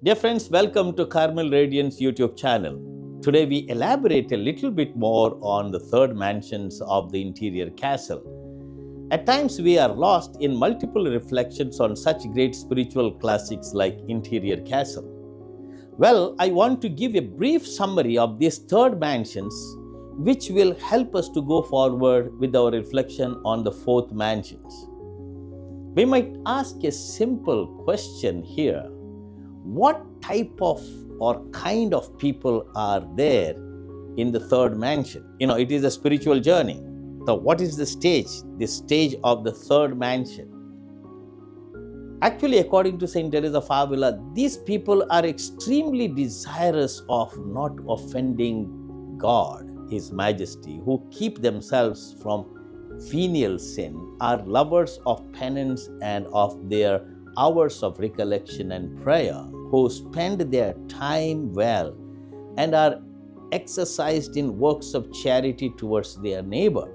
Dear friends, welcome to CARMEL Radiance YouTube channel. Today we elaborate a little bit more on the third mansions of the interior castle. At times we are lost in multiple reflections on such great spiritual classics like Interior Castle. Well, I want to give a brief summary of these third mansions which will help us to go forward with our reflection on the fourth mansions. We might ask a simple question here. What type of or kind of people are there in the third mansion? It is a spiritual journey. So what is the stage? The stage of the third mansion. Actually, according to Saint Teresa of Avila, these people are extremely desirous of not offending God, His Majesty, who keep themselves from venial sin, are lovers of penance and of their hours of recollection and prayer, who spend their time well and are exercised in works of charity towards their neighbor,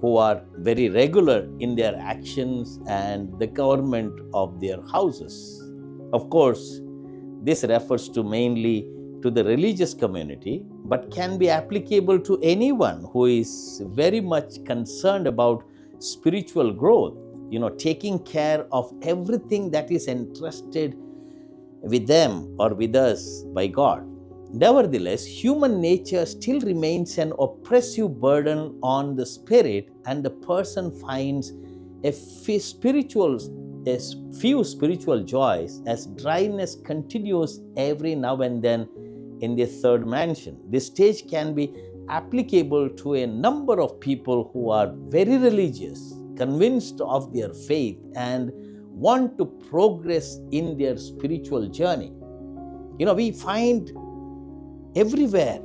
who are very regular in their actions and the government of their houses. Of course, this refers to mainly to the religious community, but can be applicable to anyone who is very much concerned about spiritual growth, taking care of everything that is entrusted with them or with us by God. Nevertheless, human nature still remains an oppressive burden on the spirit, and the person finds a few spiritual joys as dryness continues every now and then in the third mansion. This stage can be applicable to a number of people who are very religious, convinced of their faith, and want to progress in their spiritual journey. We find everywhere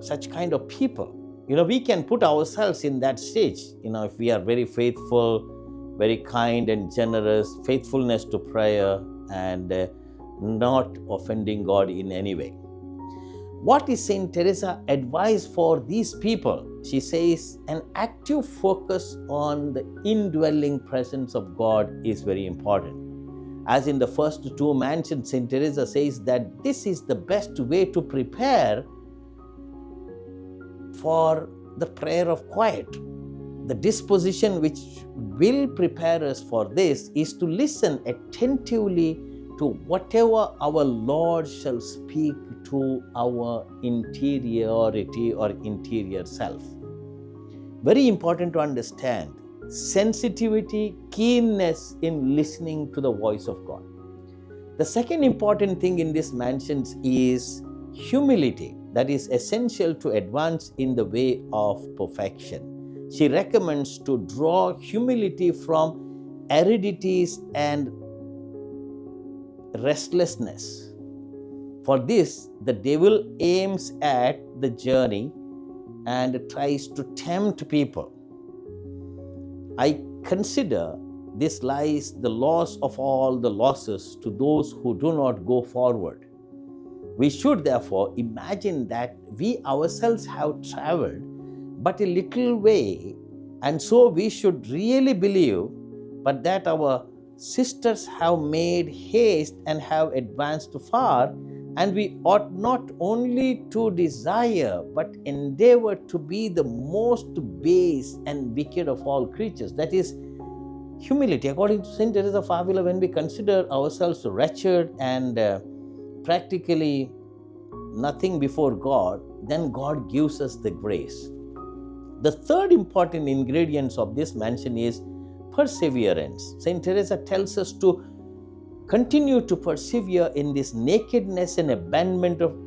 such kind of people. We can put ourselves in that stage. If we are very faithful, very kind and generous, faithfulness to prayer, and not offending God in any way. What is Saint Teresa advice for these people? She says an active focus on the indwelling presence of God is very important. As in the first two mansions, Saint Teresa says that this is the best way to prepare for the prayer of quiet. The disposition which will prepare us for this is to listen attentively to whatever our Lord shall speak to our interiority or interior self. Very important to understand sensitivity, keenness in listening to the voice of God. The second important thing in these mansions is humility, that is essential to advance in the way of perfection. She recommends to draw humility from aridities and restlessness. For this, the devil aims at the journey and tries to tempt people. I consider this lies the loss of all the losses to those who do not go forward. We should therefore imagine that we ourselves have traveled but a little way, and so we should really believe, but that our sisters have made haste and have advanced far, and we ought not only to desire but endeavor to be the most base and wicked of all creatures. That is humility. According to Saint Teresa of Avila, when we consider ourselves wretched and practically nothing before God, then God gives us the grace. The third important ingredient of this mansion is perseverance. Saint Teresa tells us to continue to persevere in this nakedness and abandonment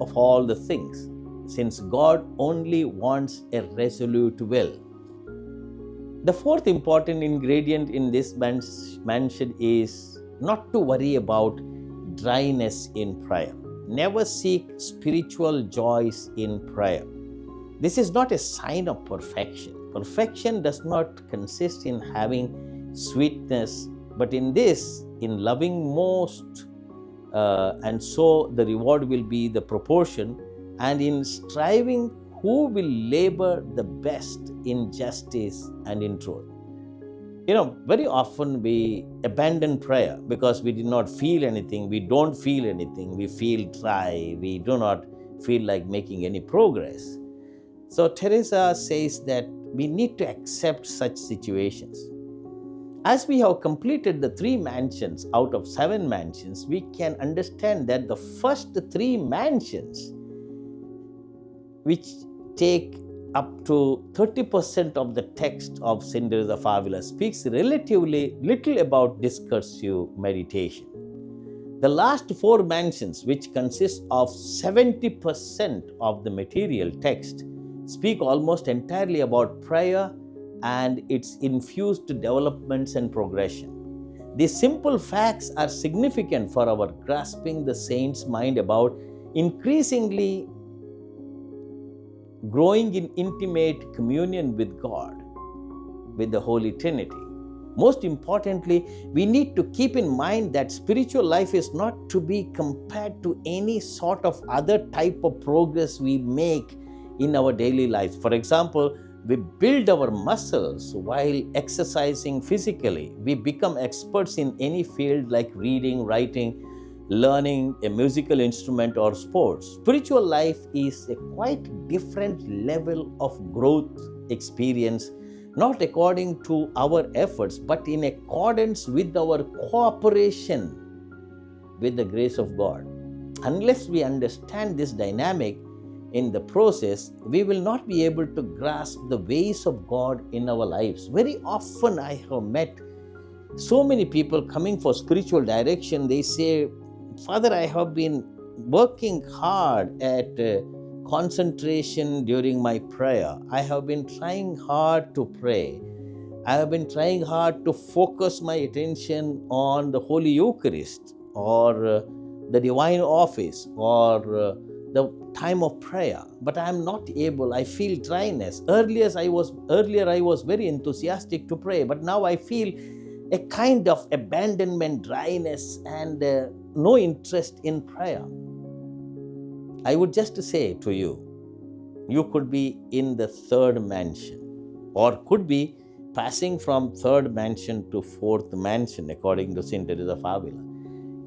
of all the things, since God only wants a resolute will. The fourth important ingredient in this mansion is not to worry about dryness in prayer. Never seek spiritual joys in prayer. This is not a sign of perfection. Perfection does not consist in having sweetness, but in loving most, and so the reward will be the proportion, and in striving who will labor the best in justice and in truth. Very often we abandon prayer because we did not feel anything, we don't feel anything, we feel dry, we do not feel like making any progress. So Teresa says that we need to accept such situations. As we have completed the 3 mansions out of 7 mansions, we can understand that the first 3 mansions, which take up to 30% of the text of St. Teresa of Avila, speaks relatively little about discursive meditation. The last 4 mansions, which consist of 70% of the material text, speak almost entirely about prayer and its infused developments and progression. These simple facts are significant for our grasping the saint's mind about increasingly growing in intimate communion with God, with the Holy Trinity. Most importantly, we need to keep in mind that spiritual life is not to be compared to any sort of other type of progress we make in our daily life. For example, we build our muscles while exercising physically. We become experts in any field like reading, writing, learning a musical instrument or sports. Spiritual life is a quite different level of growth experience, not according to our efforts, but in accordance with our cooperation with the grace of God. Unless we understand this dynamic in the process, we will not be able to grasp the ways of God in our lives. Very often I have met so many people coming for spiritual direction. They say, Father, I have been working hard at concentration during my prayer. I have been trying hard to pray. I have been trying hard to focus my attention on the Holy Eucharist or the divine office or the time of prayer, but I am not able. I feel dryness. Earlier I was very enthusiastic to pray, but now I feel a kind of abandonment, dryness, and no interest in prayer. I would just say to you, you could be in the 3rd mansion or could be passing from 3rd mansion to 4th mansion according to St. Teresa of Avila.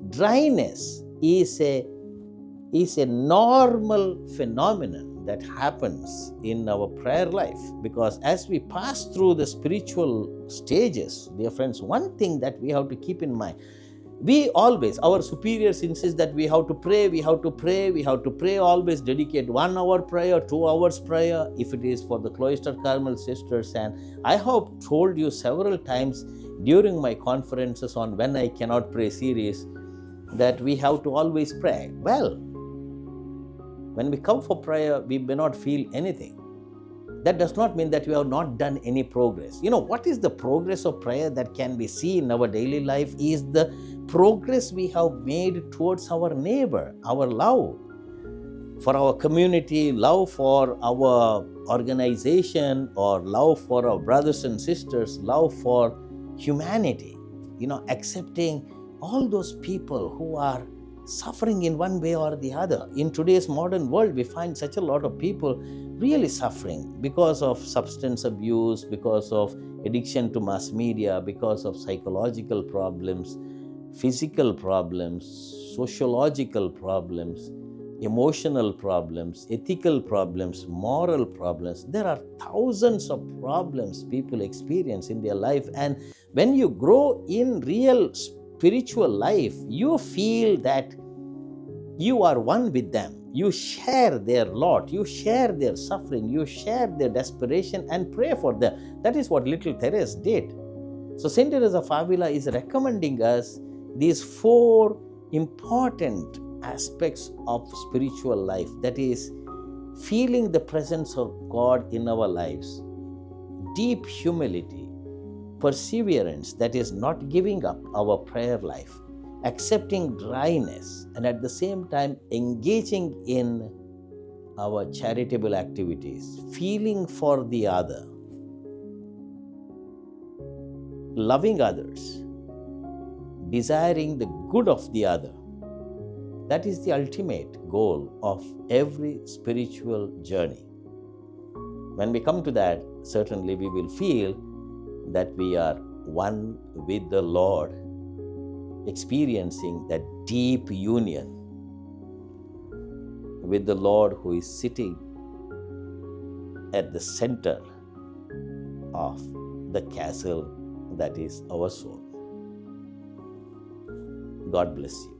Dryness is a normal phenomenon that happens in our prayer life, because as we pass through the spiritual stages, dear friends, one thing that we have to keep in mind, our superiors insist that we have to pray, always dedicate 1 hour prayer, 2 hours prayer, if it is for the cloister Carmel sisters. And I have told you several times during my conferences on When I Cannot Pray series that we have to always pray. Well, when we come for prayer, we may not feel anything. That does not mean that we have not done any progress. What is the progress of prayer that can be seen in our daily life is the progress we have made towards our neighbor, our love for our community, love for our organization, or love for our brothers and sisters, love for humanity. Accepting all those people who are suffering in one way or the other. In today's modern world, we find such a lot of people really suffering because of substance abuse, because of addiction to mass media, because of psychological problems, physical problems, sociological problems, emotional problems, ethical problems, moral problems. There are thousands of problems people experience in their life. And when you grow in real spiritual life, you feel that you are one with them. You share their lot, you share their suffering, you share their desperation and pray for them. That is what little Therese did. So St. Teresa of Avila is recommending us these 4 important aspects of spiritual life. That is, feeling the presence of God in our lives, deep humility, perseverance, that is not giving up our prayer life, accepting dryness, and at the same time engaging in our charitable activities, feeling for the other, loving others, desiring the good of the other. That is the ultimate goal of every spiritual journey. When we come to that, certainly we will feel that we are one with the Lord, experiencing that deep union with the Lord who is sitting at the center of the castle that is our soul. God bless you.